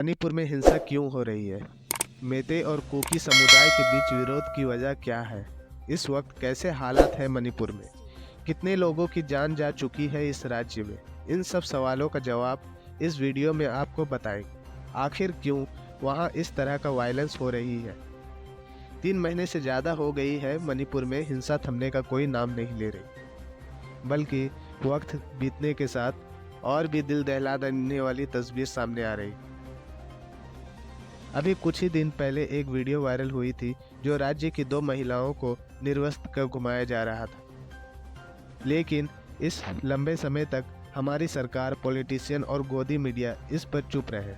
मणिपुर में हिंसा क्यों हो रही है? मेते और कुकी समुदाय के बीच विरोध की वजह क्या है? इस वक्त कैसे हालात है मणिपुर में? कितने लोगों की जान जा चुकी है इस राज्य में? इन सब सवालों का जवाब इस वीडियो में आपको बताएंगे। आखिर क्यों वहां इस तरह का वायलेंस हो रही है? 3 महीने से ज़्यादा हो गई है मणिपुर में हिंसा थमने का कोई नाम नहीं ले रही, बल्कि वक्त बीतने के साथ और भी दिल दहला देने वाली तस्वीर सामने आ रही। अभी कुछ ही दिन पहले एक वीडियो वायरल हुई थी जो राज्य की 2 महिलाओं को निर्वस्त्र कर घुमाया जा रहा था। लेकिन इस लंबे समय तक हमारी सरकार, पॉलिटिशियन और गोदी मीडिया इस पर चुप रहे,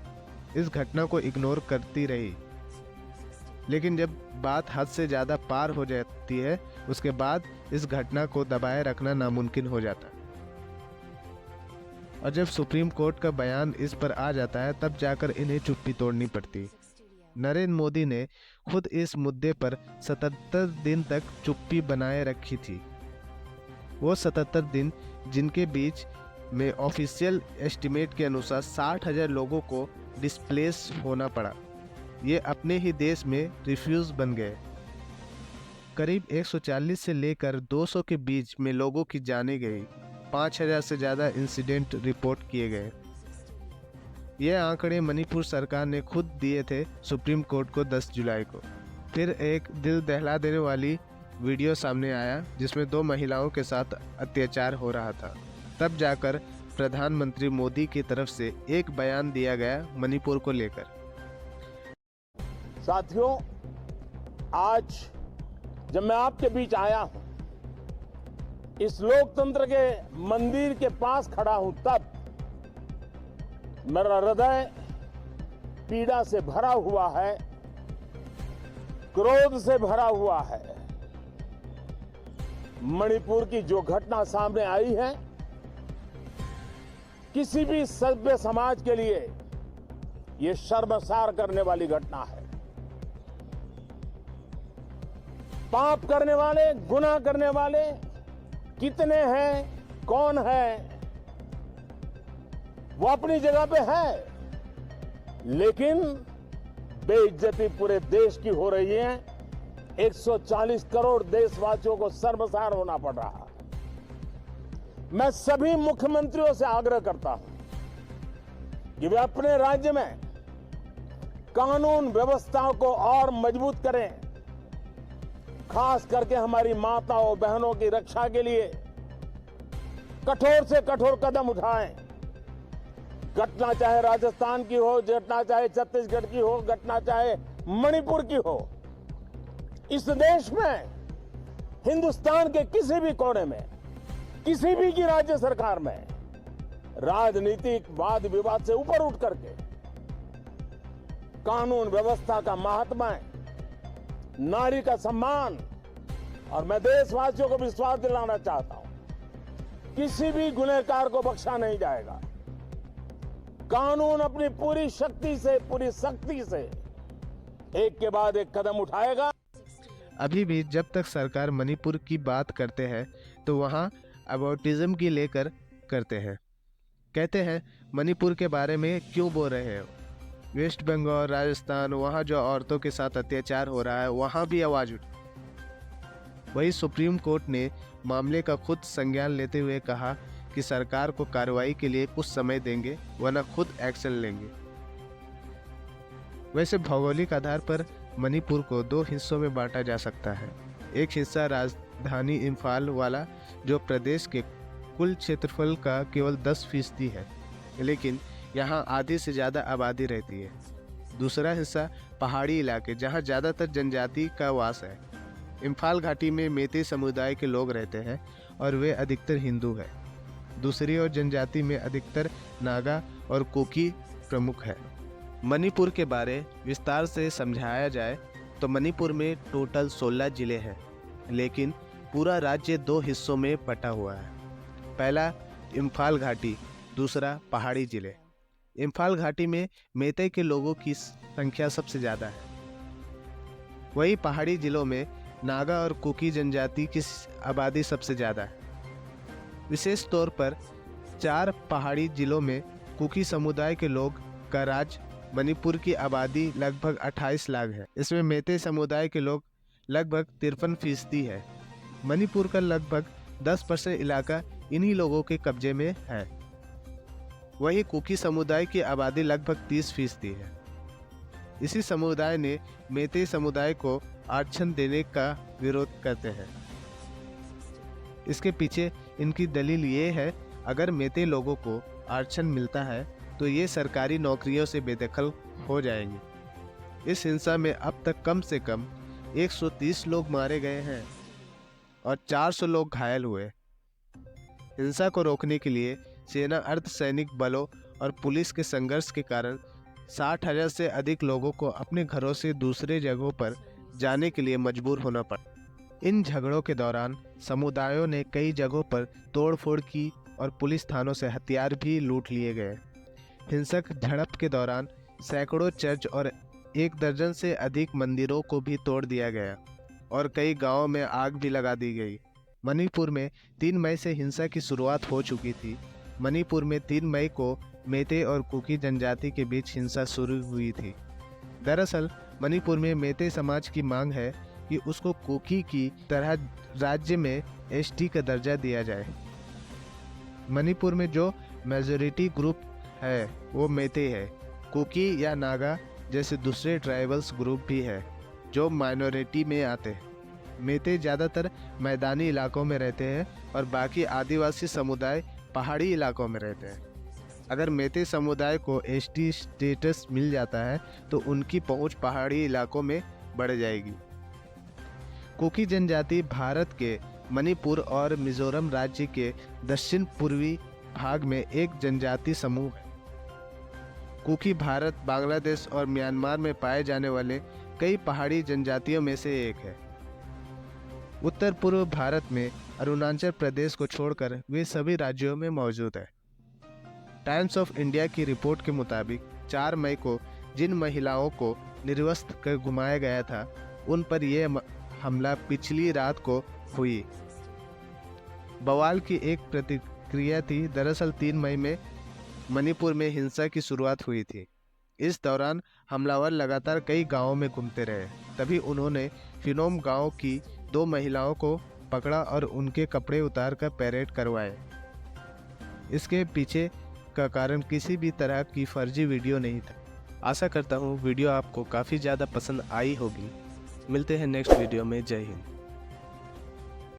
इस घटना को इग्नोर करती रही। लेकिन जब बात हद से ज़्यादा पार हो जाती है, उसके बाद इस घटना को दबाए रखना नामुमकिन हो जाता है। और जब सुप्रीम कोर्ट का बयान इस पर आ जाता है, तब जाकर इन्हें चुप्पी तोड़नी पड़ती। नरेंद्र मोदी ने खुद इस मुद्दे पर 77 दिन तक चुप्पी बनाए रखी थी। वो 77 दिन जिनके बीच में ऑफिशियल एस्टिमेट के अनुसार 60,000 लोगों को डिस्प्लेस होना पड़ा। ये अपने ही देश में रिफ्यूज बन गए। करीब 140 से लेकर 200 के बीच में लोगों की जानें गई। 5,000 से ज़्यादा इंसिडेंट रिपोर्ट किए गए। ये आंकड़े मणिपुर सरकार ने खुद दिए थे सुप्रीम कोर्ट को 10 जुलाई को। फिर एक दिल दहला देने वाली वीडियो सामने आया जिसमें 2 महिलाओं के साथ अत्याचार हो रहा था। तब जाकर प्रधानमंत्री मोदी की तरफ से एक बयान दिया गया मणिपुर को लेकर। साथियों, आज जब मैं आपके बीच आया हूं, इस लोकतंत्र के मंदिर के पास खड़ा हूं, तब मेरा हृदय पीड़ा से भरा हुआ है, क्रोध से भरा हुआ है। मणिपुर की जो घटना सामने आई है, किसी भी सभ्य समाज के लिए यह शर्मसार करने वाली घटना है। पाप करने वाले, गुनाह करने वाले कितने हैं, कौन है, वो अपनी जगह पे है, लेकिन बेइज्जती पूरे देश की हो रही है। 140 करोड़ देशवासियों को शर्मसार होना पड़ रहा है। मैं सभी मुख्यमंत्रियों से आग्रह करता हूं कि वे अपने राज्य में कानून व्यवस्था को और मजबूत करें, खास करके हमारी माताओं बहनों की रक्षा के लिए कठोर से कठोर कदम उठाएं। घटना चाहे राजस्थान की हो, घटना चाहे छत्तीसगढ़ की हो, घटना चाहे मणिपुर की हो, इस देश में, हिंदुस्तान के किसी भी कोने में, किसी भी की राज्य सरकार में राजनीतिक वाद विवाद से ऊपर उठ करके कानून व्यवस्था का महात्मा, नारी का सम्मान, और मैं देशवासियों को विश्वास दिलाना चाहता हूं, किसी भी गुनहगार को बख्शा नहीं जाएगा। कानून अपनी पूरी शक्ति से, पूरी सख्ती से एक के बाद एक कदम उठाएगा। अभी भी जब तक सरकार मणिपुर की बात करते हैं तो वहाँ अबॉर्टिज्म की लेकर करते हैं। कहते हैं मणिपुर के बारे में क्यों बोल रहे हैं? वेस्ट बंगाल, राजस्थान, वहाँ जो औरतों के साथ अत्याचार हो रहा है, वहाँ भी आवाज़ उठी। वही सुप्रीम कोर्ट ने मामले का खुद संज्ञान लेते हुए कहा कि सरकार को कार्रवाई के लिए कुछ समय देंगे, वरना खुद एक्शन लेंगे। वैसे भौगोलिक आधार पर मणिपुर को 2 हिस्सों में बांटा जा सकता है। एक हिस्सा राजधानी इम्फाल वाला, जो प्रदेश के कुल क्षेत्रफल का केवल 10% है, लेकिन यहाँ आधी से ज़्यादा आबादी रहती है। दूसरा हिस्सा पहाड़ी इलाके, जहाँ ज़्यादातर जनजाति का वास है। इम्फाल घाटी में मेते समुदाय के लोग रहते हैं और वे अधिकतर हिंदू हैं। दूसरी ओर जनजाति में अधिकतर नागा और कुकी प्रमुख है। मणिपुर के बारे विस्तार से समझाया जाए तो मणिपुर में टोटल 16 जिले हैं, लेकिन पूरा राज्य 2 हिस्सों में बटा हुआ है। पहला इम्फाल घाटी, दूसरा पहाड़ी जिले। इम्फाल घाटी में मेते के लोगों की संख्या सबसे ज़्यादा है। वही पहाड़ी जिलों में नागा और कुकी जनजाति की आबादी सबसे ज़्यादा है। विशेष तौर पर 4 पहाड़ी जिलों में कुकी समुदाय के लोग का राज मणिपुर की आबादी लगभग 28 लाख है। इसमें मेते समुदाय के लोग लगभग 53% है। मणिपुर का लगभग 10% इलाका इन्हीं लोगों के कब्जे में है। वहीं कुकी समुदाय की आबादी लगभग 30% है। इसी समुदाय ने मेते समुदाय को आरक्षण देने का विरोध करते हैं। इसके पीछे इनकी दलील ये है, अगर मेते लोगों को आरक्षण मिलता है तो ये सरकारी नौकरियों से बेदखल हो जाएंगे। इस हिंसा में अब तक कम से कम 130 लोग मारे गए हैं और 400 लोग घायल हुए। हिंसा को रोकने के लिए सेना, अर्धसैनिक बलों और पुलिस के संघर्ष के कारण 60,000 से अधिक लोगों को अपने घरों से दूसरे जगहों पर जाने के लिए मजबूर होना पड़ा। इन झगड़ों के दौरान समुदायों ने कई जगहों पर तोड़फोड़ की और पुलिस थानों से हथियार भी लूट लिए गए। हिंसक झड़प के दौरान सैकड़ों चर्च और 1 दर्जन से अधिक मंदिरों को भी तोड़ दिया गया और कई गांवों में आग भी लगा दी गई। मणिपुर में 3 मई से हिंसा की शुरुआत हो चुकी थी। मणिपुर में 3 मई को मेते और कुकी जनजाति के बीच हिंसा शुरू हुई थी। दरअसल मणिपुर में मेते समाज की मांग है कि उसको कुकी की तरह राज्य में एसटी का दर्जा दिया जाए। मणिपुर में जो मेजॉरिटी ग्रुप है वो मेते है। कुकी या नागा जैसे दूसरे ट्राइबल्स ग्रुप भी है जो माइनॉरिटी में आते हैं। मेते ज़्यादातर मैदानी इलाकों में रहते हैं और बाकी आदिवासी समुदाय पहाड़ी इलाकों में रहते हैं। अगर मेते समुदाय को एसटी स्टेटस मिल जाता है तो उनकी पहुंच पहाड़ी इलाकों में बढ़ जाएगी। कुकी जनजाति भारत के मणिपुर और मिजोरम राज्य के दक्षिण पूर्वी भाग में एक जनजाति समूह है। कुकी भारत, बांग्लादेश और म्यांमार में पाए जाने वाले कई पहाड़ी जनजातियों में से एक है। उत्तर पूर्व भारत में अरुणाचल प्रदेश को छोड़कर वे सभी राज्यों में मौजूद है। टाइम्स ऑफ इंडिया की रिपोर्ट के मुताबिक 4 मई को जिन महिलाओं को निर्वस्त्र कर घुमाया गया था उन पर यह हमला पिछली रात को हुई। बवाल की एक प्रतिक्रिया थी। दरअसल 3 मई में मणिपुर में हिंसा की शुरुआत हुई थी। इस दौरान हमलावर लगातार कई गांवों में घूमते रहे। तभी उन्होंने फिनोम गांव की 2 महिलाओं को पकड़ा और उनके कपड़े उतार कर परेड करवाए। इसके पीछे का कारण किसी भी तरह की फर्जी वीडियो नहीं था। आशा करता हूँ वीडियो आपको काफ़ी ज़्यादा पसंद आई होगी। मिलते हैं नेक्स्ट वीडियो में। जय हिंद।